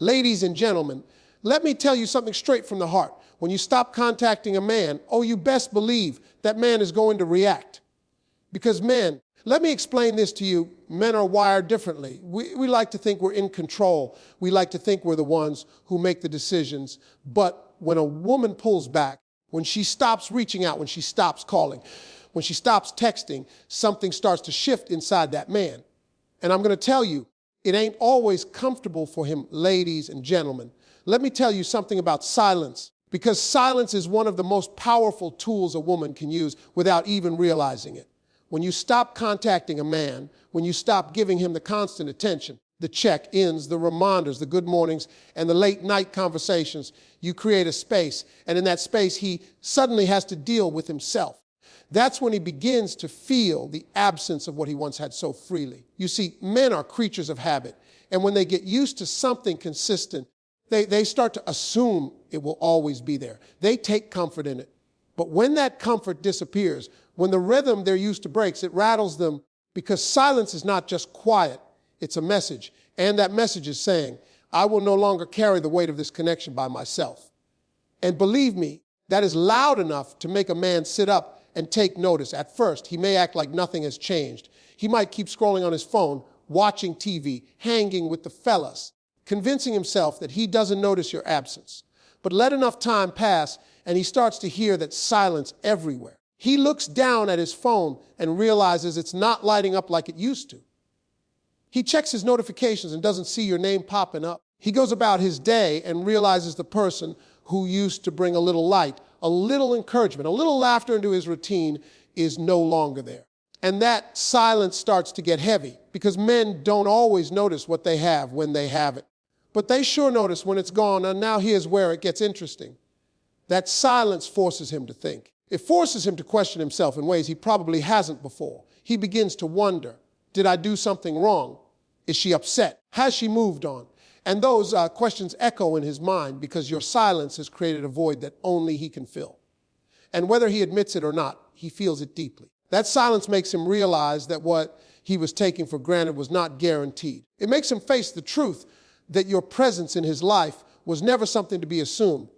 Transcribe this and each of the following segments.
Ladies and gentlemen, let me tell you something straight from the heart. When you stop contacting a man, oh, you best believe that man is going to react. Because men, let me explain this to you. Men are wired differently. We like to think we're in control. We like to think we're the ones who make the decisions. But when a woman pulls back, when she stops reaching out, when she stops calling, when she stops texting, something starts to shift inside that man. And I'm going to tell you, it ain't always comfortable for him, ladies and gentlemen. Let me tell you something about silence, because silence is one of the most powerful tools a woman can use without even realizing it. When you stop contacting a man, when you stop giving him the constant attention, the check-ins, the reminders, the good mornings, and the late night conversations, you create a space. And in that space, he suddenly has to deal with himself. That's when he begins to feel the absence of what he once had so freely. You see, men are creatures of habit. And when they get used to something consistent, they start to assume it will always be there. They take comfort in it. But when that comfort disappears, when the rhythm they're used to breaks, it rattles them, because silence is not just quiet, it's a message. And that message is saying, I will no longer carry the weight of this connection by myself. And believe me, that is loud enough to make a man sit up and take notice. At first, he may act like nothing has changed. He might keep scrolling on his phone, watching TV, hanging with the fellas, convincing himself that he doesn't notice your absence. But let enough time pass, and he starts to hear that silence everywhere. He looks down at his phone and realizes it's not lighting up like it used to. He checks his notifications and doesn't see your name popping up. He goes about his day and realizes the person who used to bring a little light, a little encouragement, a little laughter into his routine is no longer there. And that silence starts to get heavy, because men don't always notice what they have when they have it. But they sure notice when it's gone, and now here's where it gets interesting. That silence forces him to think. It forces him to question himself in ways he probably hasn't before. He begins to wonder, did I do something wrong? Is she upset? Has she moved on? And those questions echo in his mind, because your silence has created a void that only he can fill. And whether he admits it or not, he feels it deeply. That silence makes him realize that what he was taking for granted was not guaranteed. It makes him face the truth that your presence in his life was never something to be assumed.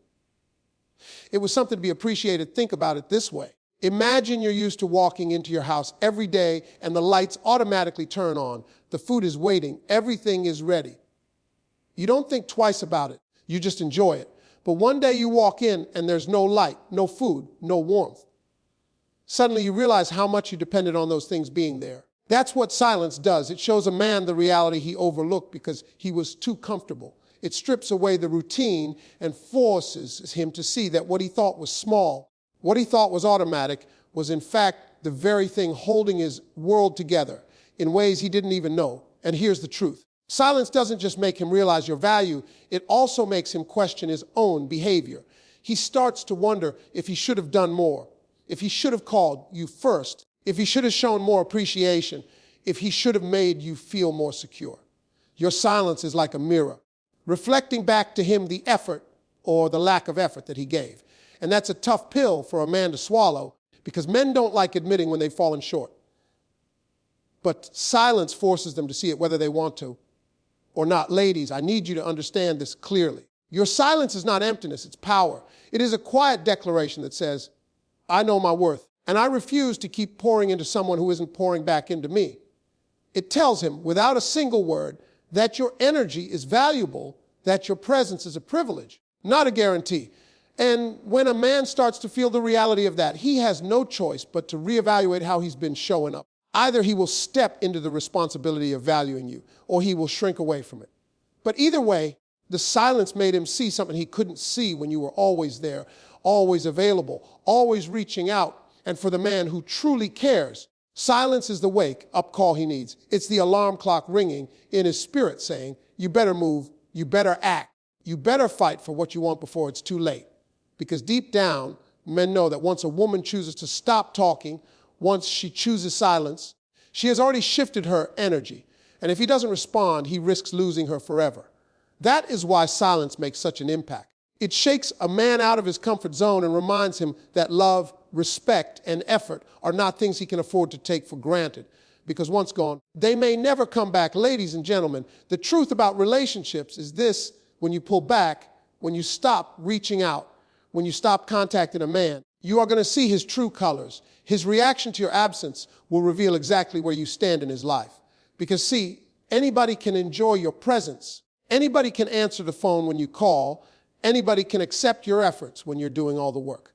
It was something to be appreciated. Think about it this way. Imagine you're used to walking into your house every day and the lights automatically turn on. The food is waiting. Everything is ready. You don't think twice about it. You just enjoy it. But one day you walk in and there's no light, no food, no warmth. Suddenly you realize how much you depended on those things being there. That's what silence does. It shows a man the reality he overlooked because he was too comfortable. It strips away the routine and forces him to see that what he thought was small, what he thought was automatic, was in fact the very thing holding his world together in ways he didn't even know. And here's the truth. Silence doesn't just make him realize your value, it also makes him question his own behavior. He starts to wonder if he should have done more, if he should have called you first, if he should have shown more appreciation, if he should have made you feel more secure. Your silence is like a mirror, reflecting back to him the effort or the lack of effort that he gave. And that's a tough pill for a man to swallow, because men don't like admitting when they've fallen short. But silence forces them to see it whether they want to or not. Ladies, I need you to understand this clearly. Your silence is not emptiness, it's power. It is a quiet declaration that says, I know my worth, and I refuse to keep pouring into someone who isn't pouring back into me. It tells him, without a single word, that your energy is valuable, that your presence is a privilege, not a guarantee. And when a man starts to feel the reality of that, he has no choice but to reevaluate how he's been showing up. Either he will step into the responsibility of valuing you, or he will shrink away from it. But either way, the silence made him see something he couldn't see when you were always there, always available, always reaching out. And for the man who truly cares, silence is the wake-up call he needs. It's the alarm clock ringing in his spirit saying, you better move, you better act, you better fight for what you want before it's too late. Because deep down, men know that once a woman chooses to stop talking, once she chooses silence, she has already shifted her energy. And if he doesn't respond, he risks losing her forever. That is why silence makes such an impact. It shakes a man out of his comfort zone and reminds him that love, respect, and effort are not things he can afford to take for granted. Because once gone, they may never come back. Ladies and gentlemen, the truth about relationships is this: when you pull back, when you stop reaching out, when you stop contacting a man, you are going to see his true colors. His reaction to your absence will reveal exactly where you stand in his life. Because see, anybody can enjoy your presence. Anybody can answer the phone when you call. Anybody can accept your efforts when you're doing all the work.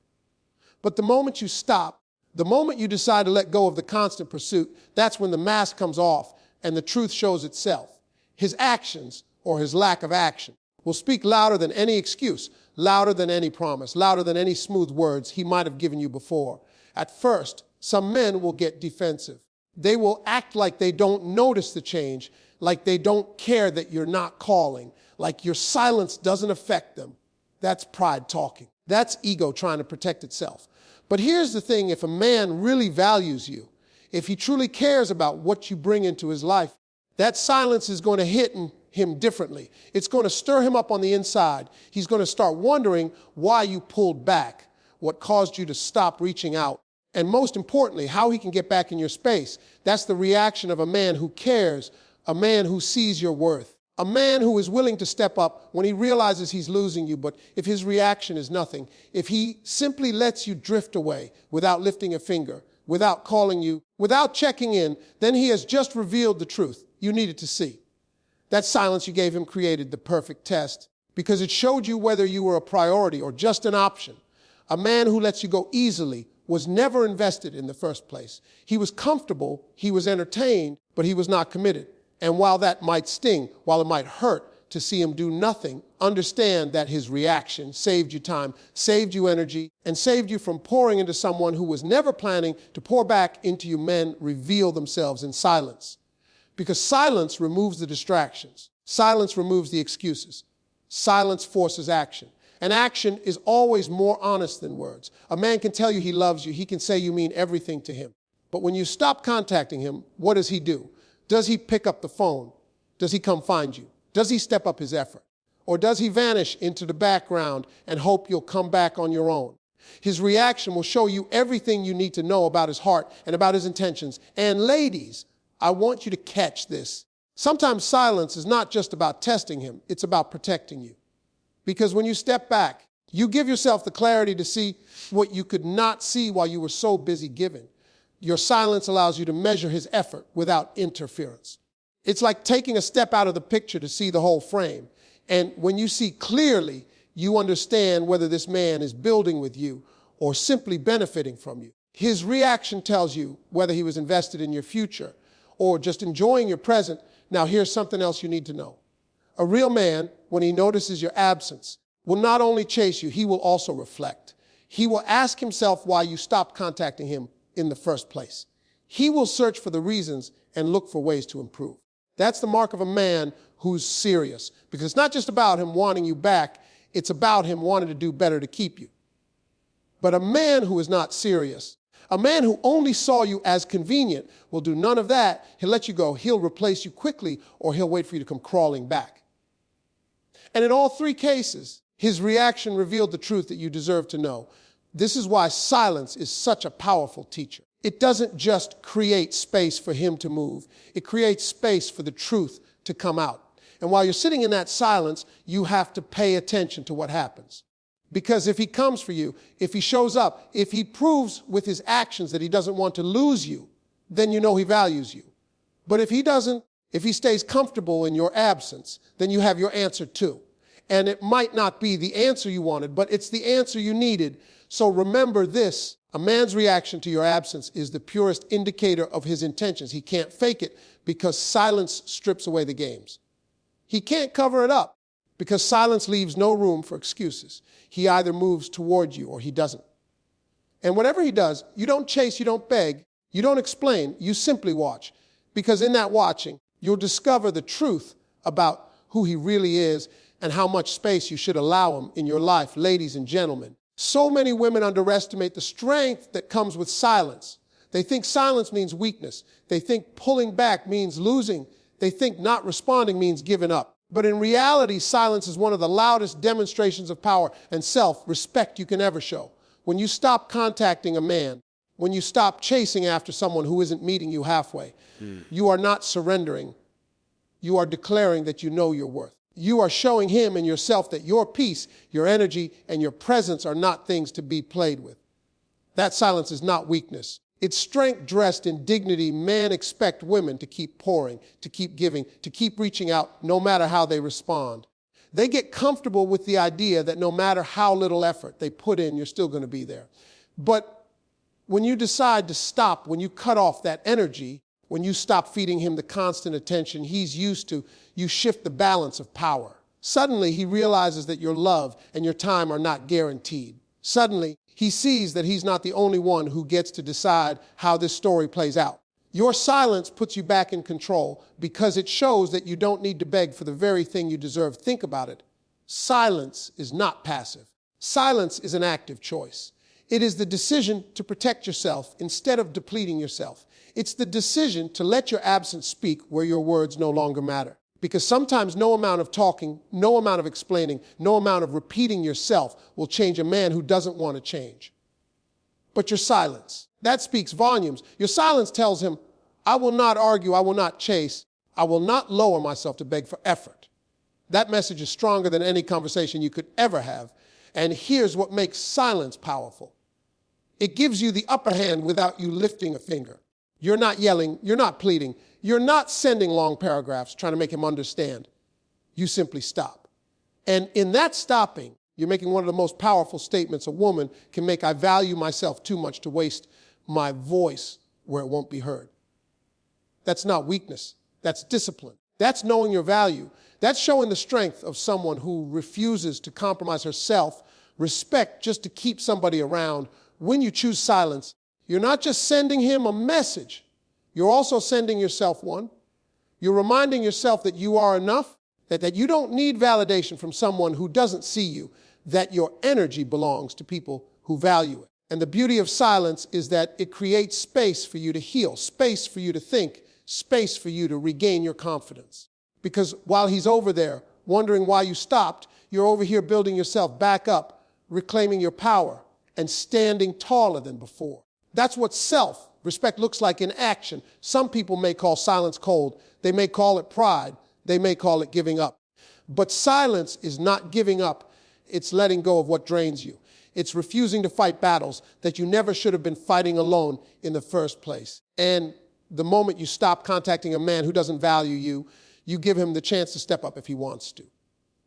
But the moment you stop, the moment you decide to let go of the constant pursuit, that's when the mask comes off and the truth shows itself. His actions, or his lack of action, will speak louder than any excuse, louder than any promise, louder than any smooth words he might have given you before. At first, some men will get defensive. They will act like they don't notice the change, like they don't care that you're not calling, like your silence doesn't affect them. That's pride talking. That's ego trying to protect itself. But here's the thing, if a man really values you, if he truly cares about what you bring into his life, that silence is going to hit him differently. It's going to stir him up on the inside. He's going to start wondering why you pulled back, what caused you to stop reaching out, and most importantly, how he can get back in your space. That's the reaction of a man who cares, a man who sees your worth, a man who is willing to step up when he realizes he's losing you, but if his reaction is nothing, if he simply lets you drift away without lifting a finger, without calling you, without checking in, then he has just revealed the truth you needed to see. That silence you gave him created the perfect test because it showed you whether you were a priority or just an option. A man who lets you go easily was never invested in the first place. He was comfortable, he was entertained, but he was not committed. And while that might sting, while it might hurt to see him do nothing, understand that his reaction saved you time, saved you energy, and saved you from pouring into someone who was never planning to pour back into you. Men reveal themselves in silence. Because silence removes the distractions. Silence removes the excuses. Silence forces action. And action is always more honest than words. A man can tell you he loves you. He can say you mean everything to him. But when you stop contacting him, what does he do? Does he pick up the phone? Does he come find you? Does he step up his effort? Or does he vanish into the background and hope you'll come back on your own? His reaction will show you everything you need to know about his heart and about his intentions. And ladies, I want you to catch this. Sometimes silence is not just about testing him, it's about protecting you. Because when you step back, you give yourself the clarity to see what you could not see while you were so busy giving. Your silence allows you to measure his effort without interference. It's like taking a step out of the picture to see the whole frame. And when you see clearly, you understand whether this man is building with you or simply benefiting from you. His reaction tells you whether he was invested in your future or just enjoying your present. Now here's something else you need to know. A real man, when he notices your absence, will not only chase you, he will also reflect. He will ask himself why you stopped contacting him in the first place. He will search for the reasons and look for ways to improve. That's the mark of a man who's serious, because it's not just about him wanting you back, it's about him wanting to do better to keep you. But a man who is not serious, a man who only saw you as convenient, will do none of that. He'll let you go. He'll replace you quickly, or he'll wait for you to come crawling back. And in all three cases, his reaction revealed the truth that you deserve to know. This is why silence is such a powerful teacher. It doesn't just create space for him to move. It creates space for the truth to come out. And while you're sitting in that silence, you have to pay attention to what happens. Because if he comes for you, if he shows up, if he proves with his actions that he doesn't want to lose you, then you know he values you. But if he doesn't, if he stays comfortable in your absence, then you have your answer too. And it might not be the answer you wanted, but it's the answer you needed. So remember this, a man's reaction to your absence is the purest indicator of his intentions. He can't fake it because silence strips away the games. He can't cover it up because silence leaves no room for excuses. He either moves toward you or he doesn't. And whatever he does, you don't chase, you don't beg, you don't explain, you simply watch. Because in that watching, you'll discover the truth about who he really is and how much space you should allow him in your life, ladies and gentlemen. So many women underestimate the strength that comes with silence. They think silence means weakness. They think pulling back means losing. They think not responding means giving up. But in reality, silence is one of the loudest demonstrations of power and self-respect you can ever show. When you stop contacting a man, when you stop chasing after someone who isn't meeting you halfway, you are not surrendering. You are declaring that you know your worth. You are showing him and yourself that your peace, your energy, and your presence are not things to be played with. That silence is not weakness. It's strength dressed in dignity. Men expect women to keep pouring, to keep giving, to keep reaching out, no matter how they respond. They get comfortable with the idea that no matter how little effort they put in, you're still going to be there. But when you decide to stop, when you cut off that energy, when you stop feeding him the constant attention he's used to, you shift the balance of power. Suddenly, he realizes that your love and your time are not guaranteed. Suddenly, he sees that he's not the only one who gets to decide how this story plays out. Your silence puts you back in control because it shows that you don't need to beg for the very thing you deserve. Think about it. Silence is not passive. Silence is an active choice. It is the decision to protect yourself instead of depleting yourself. It's the decision to let your absence speak where your words no longer matter. Because sometimes no amount of talking, no amount of explaining, no amount of repeating yourself will change a man who doesn't want to change. But your silence, that speaks volumes. Your silence tells him, I will not argue, I will not chase, I will not lower myself to beg for effort. That message is stronger than any conversation you could ever have. And here's what makes silence powerful. It gives you the upper hand without you lifting a finger. You're not yelling, you're not pleading, you're not sending long paragraphs trying to make him understand. You simply stop. And in that stopping, you're making one of the most powerful statements a woman can make. I value myself too much to waste my voice where it won't be heard. That's not weakness. That's discipline. That's knowing your value. That's showing the strength of someone who refuses to compromise her self-respect just to keep somebody around. When you choose silence, you're not just sending him a message. You're also sending yourself one. You're reminding yourself that you are enough, that you don't need validation from someone who doesn't see you, that your energy belongs to people who value it. And the beauty of silence is that it creates space for you to heal, space for you to think, space for you to regain your confidence. Because while he's over there wondering why you stopped, you're over here building yourself back up, reclaiming your power, and standing taller than before. That's what self-respect looks like in action. Some people may call silence cold. They may call it pride. They may call it giving up. But silence is not giving up. It's letting go of what drains you. It's refusing to fight battles that you never should have been fighting alone in the first place. And the moment you stop contacting a man who doesn't value you, you give him the chance to step up if he wants to.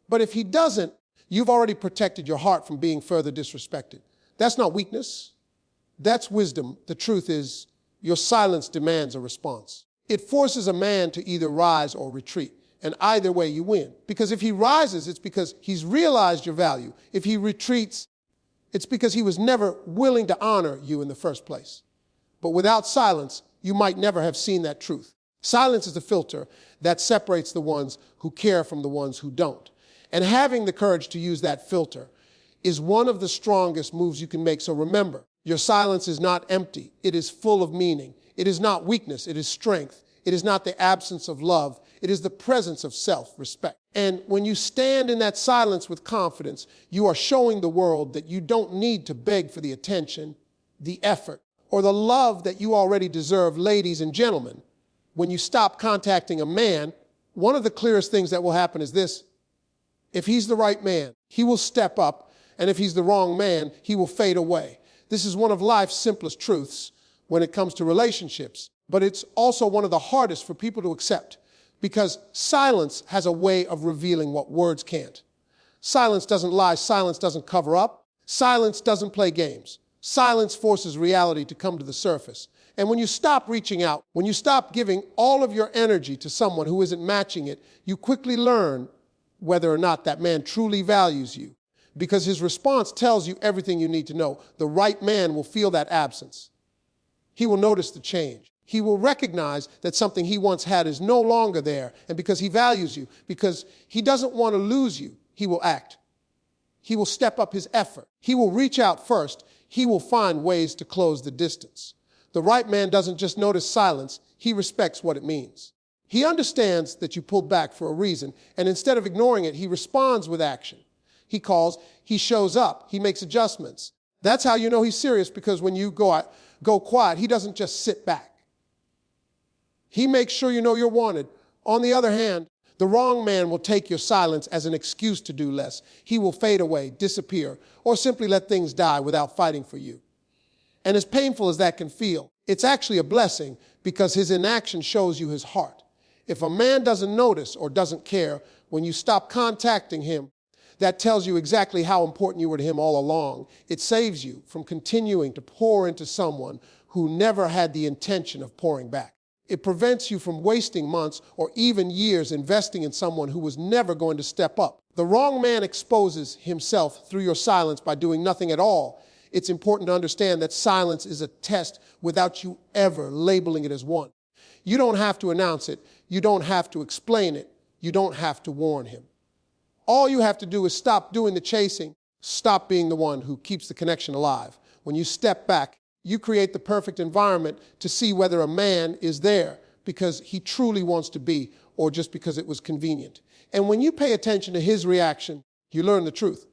But if he doesn't, you've already protected your heart from being further disrespected. That's not weakness. That's wisdom. The truth is, your silence demands a response. It forces a man to either rise or retreat. And either way, you win. Because if he rises, it's because he's realized your value. If he retreats, it's because he was never willing to honor you in the first place. But without silence, you might never have seen that truth. Silence is the filter that separates the ones who care from the ones who don't. And having the courage to use that filter is one of the strongest moves you can make. So remember, your silence is not empty. It is full of meaning. It is not weakness. It is strength. It is not the absence of love. It is the presence of self-respect. And when you stand in that silence with confidence, you are showing the world that you don't need to beg for the attention, the effort, or the love that you already deserve. Ladies and gentlemen, when you stop contacting a man, one of the clearest things that will happen is this. If he's the right man, he will step up, and if he's the wrong man, he will fade away. This is one of life's simplest truths when it comes to relationships, but it's also one of the hardest for people to accept because silence has a way of revealing what words can't. Silence doesn't lie. Silence doesn't cover up. Silence doesn't play games. Silence forces reality to come to the surface. And when you stop reaching out, when you stop giving all of your energy to someone who isn't matching it, you quickly learn whether or not that man truly values you. Because his response tells you everything you need to know. The right man will feel that absence. He will notice the change. He will recognize that something he once had is no longer there. And because he values you, because he doesn't want to lose you, he will act. He will step up his effort. He will reach out first. He will find ways to close the distance. The right man doesn't just notice silence. He respects what it means. He understands that you pulled back for a reason. And instead of ignoring it, he responds with action. He calls, he shows up, he makes adjustments. That's how you know he's serious, because when you go quiet, he doesn't just sit back. He makes sure you know you're wanted. On the other hand, The wrong man will take your silence as an excuse to do less. He will fade away, disappear, or simply let things die without fighting for you. And as painful as that can feel, it's actually a blessing because his inaction shows you his heart. If a man doesn't notice or doesn't care, when you stop contacting him, that tells you exactly how important you were to him all along. It saves you from continuing to pour into someone who never had the intention of pouring back. It prevents you from wasting months or even years investing in someone who was never going to step up. The wrong man exposes himself through your silence by doing nothing at all. It's important to understand that silence is a test without you ever labeling it as one. You don't have to announce it. You don't have to explain it. You don't have to warn him. All you have to do is stop doing the chasing, stop being the one who keeps the connection alive. When you step back, you create the perfect environment to see whether a man is there because he truly wants to be or just because it was convenient. And when you pay attention to his reaction, you learn the truth.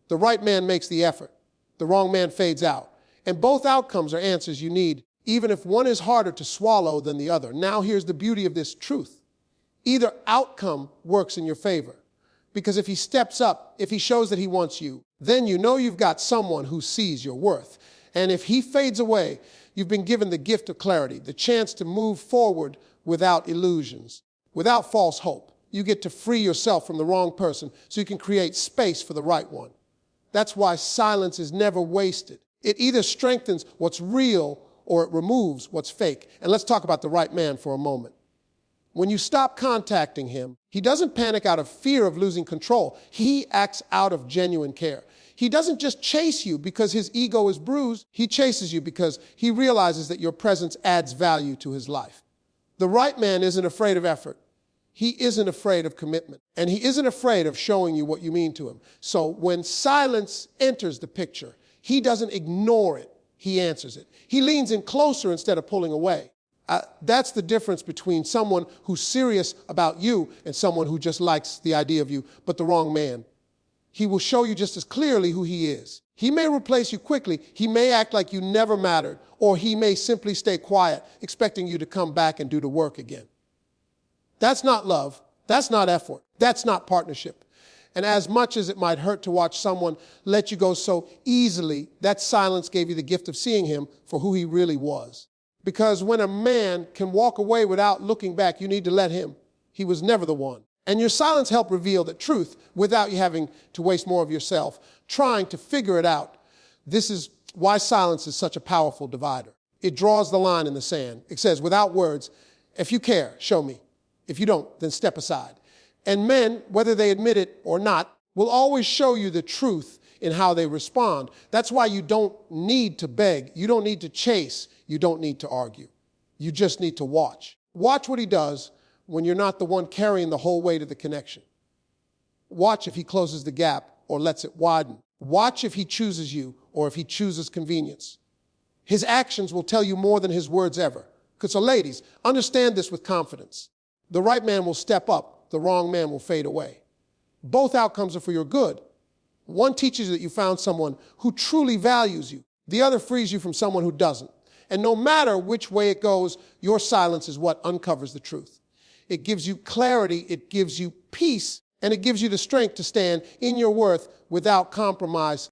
The right man makes the effort. The wrong man fades out. And both outcomes are answers you need, even if one is harder to swallow than the other. Now here's the beauty of this truth. Either outcome works in your favor. Because if he steps up, if he shows that he wants you, then you know you've got someone who sees your worth. And if he fades away, you've been given the gift of clarity, the chance to move forward without illusions, without false hope. You get to free yourself from the wrong person so you can create space for the right one. That's why silence is never wasted. It either strengthens what's real or it removes what's fake. And let's talk about the right man for a moment. When you stop contacting him, he doesn't panic out of fear of losing control. He acts out of genuine care. He doesn't just chase you because his ego is bruised. He chases you because he realizes that your presence adds value to his life. The right man isn't afraid of effort. He isn't afraid of commitment. And he isn't afraid of showing you what you mean to him. So when silence enters the picture, he doesn't ignore it. He answers it. He leans in closer instead of pulling away. That's the difference between someone who's serious about you and someone who just likes the idea of you, but the wrong man. He will show you just as clearly who he is. He may replace you quickly. He may act like you never mattered, or he may simply stay quiet, expecting you to come back and do the work again. That's not love. That's not effort. That's not partnership. And as much as it might hurt to watch someone let you go so easily, that silence gave you the gift of seeing him for who he really was. Because when a man can walk away without looking back, you need to let him. He was never the one. And your silence helped reveal the truth without you having to waste more of yourself trying to figure it out. This is why silence is such a powerful divider. It draws the line in the sand. It says, without words, if you care, show me. If you don't, then step aside. And men, whether they admit it or not, will always show you the truth in how they respond. That's why you don't need to beg. You don't need to chase. You don't need to argue. You just need to watch. Watch what he does when you're not the one carrying the whole weight of the connection. Watch if he closes the gap or lets it widen. Watch if he chooses you or if he chooses convenience. His actions will tell you more than his words ever. So ladies, understand this with confidence. The right man will step up. The wrong man will fade away. Both outcomes are for your good. One teaches you that you found someone who truly values you. The other frees you from someone who doesn't. And no matter which way it goes, your silence is what uncovers the truth. It gives you clarity, it gives you peace, and it gives you the strength to stand in your worth without compromise